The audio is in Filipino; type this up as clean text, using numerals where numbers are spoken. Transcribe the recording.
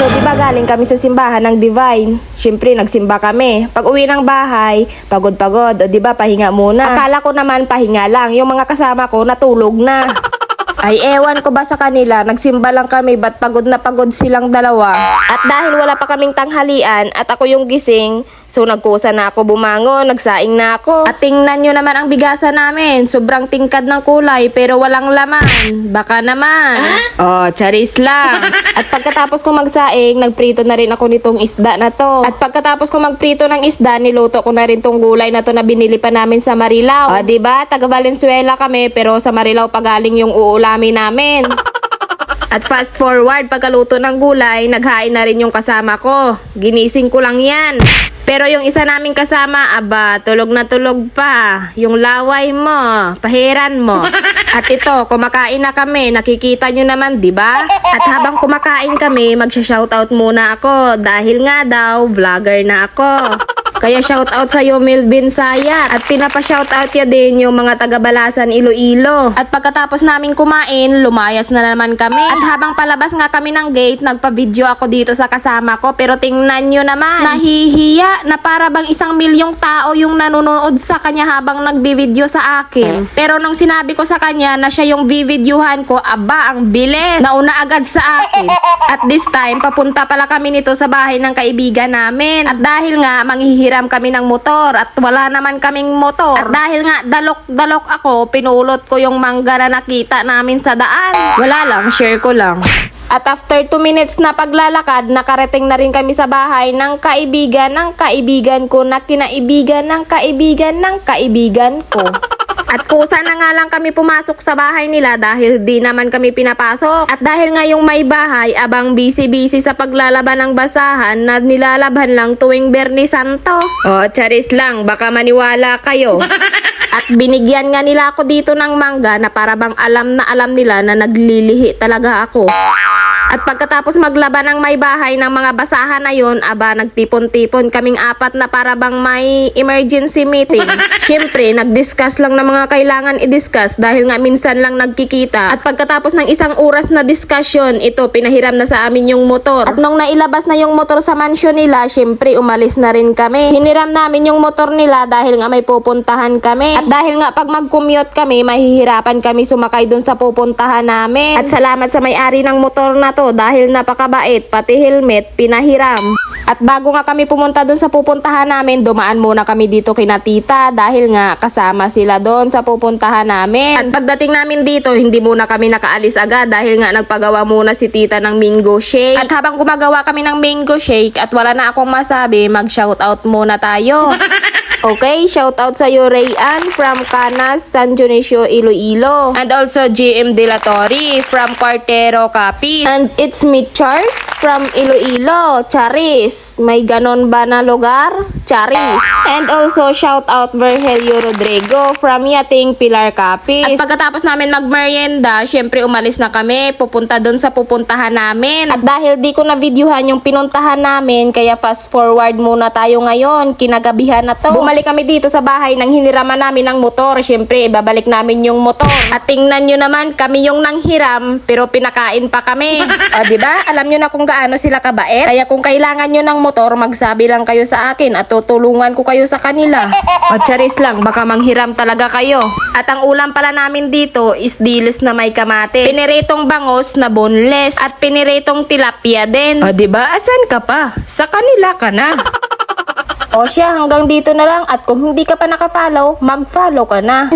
So, di ba galing kami sa simbahan ng Divine? Siyempre, nagsimba kami. Pag uwi ng bahay, pagod-pagod. O, di ba, pahinga muna. Akala ko naman pahinga lang. Yung mga kasama ko, natulog na. Ay, ewan ko ba sa kanila, nagsimba lang kami, ba't pagod na pagod silang dalawa? At dahil wala pa kaming tanghalian at ako yung gising, so nagkusa na ako bumangon, nagsaing na ako. At tingnan nyo naman ang bigasan namin, sobrang tingkad ng kulay pero walang laman. Baka naman. Oh, charis lang. At pagkatapos ko magsaing, nagprito na rin ako nitong isda na to. At pagkatapos ko magprito ng isda, niluto ko na rin tong gulay na to na binili pa namin sa Marilao. O, diba? Taga Valenzuela kami pero sa Marilao pagaling yung uulamin namin. At fast forward, pagkaluto ng gulay, naghain na rin yung kasama ko. Ginising ko lang yan. Pero yung isa naming kasama, aba, tulog na tulog pa. Yung laway mo, pahiran mo. At ito, kumakain na kami. Nakikita nyo naman, di ba? At habang kumakain kami, magsha-shoutout muna ako. Dahil nga daw, vlogger na ako. Kaya shoutout sa'yo, Melvin Sayat. At pinapa-shoutout ya din yung mga taga-Balasan, Iloilo. At pagkatapos namin kumain, lumayas na naman kami. At habang palabas nga kami ng gate, nagpa-video ako dito sa kasama ko. Pero tingnan nyo naman, nahihiya na para bang 1,000,000 tao yung nanonood sa kanya habang nagbi-video sa akin. Pero nung sinabi ko sa kanya na siya yung bi-videohan ko, aba, ang bilis. Nauna agad sa akin. At this time, papunta pala kami nito sa bahay ng kaibigan namin. At dahil nga, manghihiram kami ng motor at wala naman kaming motor. At dahil nga dalok-dalok ako, pinulot ko yung mangga na nakita namin sa daan. Wala lang, share ko lang. At after 2 minutes na paglalakad, nakarating na rin kami sa bahay ng kaibigan ko na kinaibigan ng kaibigan ko. At kusa na nga lang kami pumasok sa bahay nila dahil di naman kami pinapasok. At dahil nga yung may bahay, abang busy-busy sa paglalaban ng basahan na nilalabhan lang tuwing Bernie Santo. O, charis lang, baka maniwala kayo. At binigyan nga nila ako dito ng mangga na para bang alam na alam nila na naglilihi talaga ako. At pagkatapos maglaban ng may bahay ng mga basahan na yon, aba, nagtipon-tipon kaming apat na para bang may emergency meeting. Siyempre, nag-discuss lang ng mga kailangan i-discuss dahil nga minsan lang nagkikita. At pagkatapos ng 1 oras na discussion, ito, pinahiram na sa amin yung motor. At nung nailabas na yung motor sa mansion nila, siyempre, umalis na rin kami. Hiniram namin yung motor nila dahil nga may pupuntahan kami. At dahil nga pag mag-commute kami, mahihirapan kami sumakay dun sa pupuntahan namin. At salamat sa may-ari ng motor na to dahil napakabait, pati helmet pinahiram. At bago nga kami pumunta doon sa pupuntahan namin, dumaan muna kami dito kina tita dahil nga kasama sila doon sa pupuntahan namin. At pagdating namin dito, hindi muna kami nakaalis agad dahil nga nagpagawa muna si tita ng mango shake. At habang gumagawa kami ng mango shake at wala na akong masabi, mag-shoutout muna tayo. Okay, shoutout sa iyo Rayan from Canas, San Dionisio, Iloilo. And also GM De La Torre from Cuartero, Capiz. And it's me Charles from Iloilo, Charis. May ganon ba na lugar? Charis. And also shoutout Virgelio Rodrigo from Yating, Pilar, Capiz. At pagkatapos namin magmerienda, syempre umalis na kami, pupunta doon sa pupuntahan namin. At dahil di ko na videohan yung pinuntahan namin, kaya fast forward muna tayo ngayon, kinagabihan na to. Bumalik kami dito sa bahay nang hiniraman namin ng motor. Siyempre, ibabalik namin yung motor. At tingnan nyo naman, kami yung nanghiram, pero pinakain pa kami. O, diba? Alam nyo na kung gaano sila kabait. Kaya kung kailangan nyo ng motor, magsabi lang kayo sa akin at tutulungan ko kayo sa kanila. O, charis lang, baka manghiram talaga kayo. At ang ulam pala namin dito is dilis na may kamatis. Piniritong bangos na boneless. At piniritong tilapia din. O, diba? Asan ka pa? Sa kanila ka na. O siya, hanggang dito na lang at kung hindi ka pa nakafollow, mag-follow ka na.